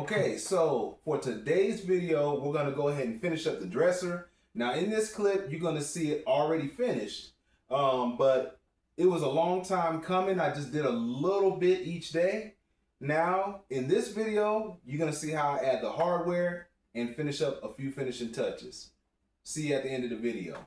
Okay, so for today's video, we're gonna go ahead and finish up the dresser. Now in this clip, you're gonna see it already finished, but it was a long time coming. I just did a little bit each day. Now in this video, you're gonna see how I add the hardware and finish up a few finishing touches. See you at the end of the video.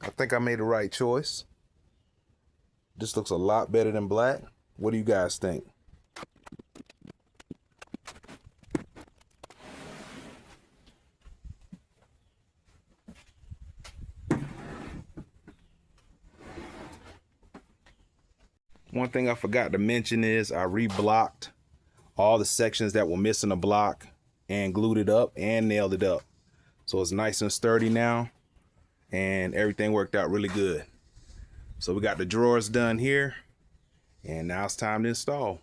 I think I made the right choice. This looks a lot better than black. What do you guys think? One thing I forgot to mention is I reblocked all the sections that were missing a block and glued it up and nailed it up. So it's nice and sturdy now, and everything worked out really good. So we got the drawers done here, and now it's time to install.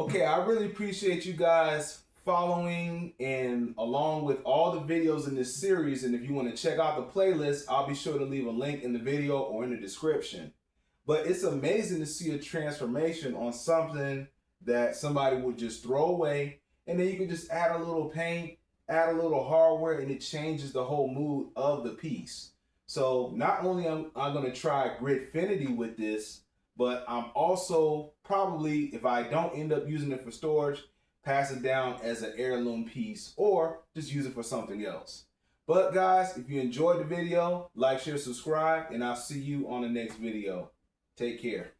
Okay, I really appreciate you guys following and along with all the videos in this series. And if you want to check out the playlist, I'll be sure to leave a link in the video or in the description. But it's amazing to see a transformation on something that somebody would just throw away, and then you can just add a little paint, add a little hardware, and it changes the whole mood of the piece. So not only am I going to try Gridfinity with this, but I'm also probably, if I don't end up using it for storage, pass it down as an heirloom piece or just use it for something else. But guys, if you enjoyed the video, like, share, subscribe, and I'll see you on the next video. Take care.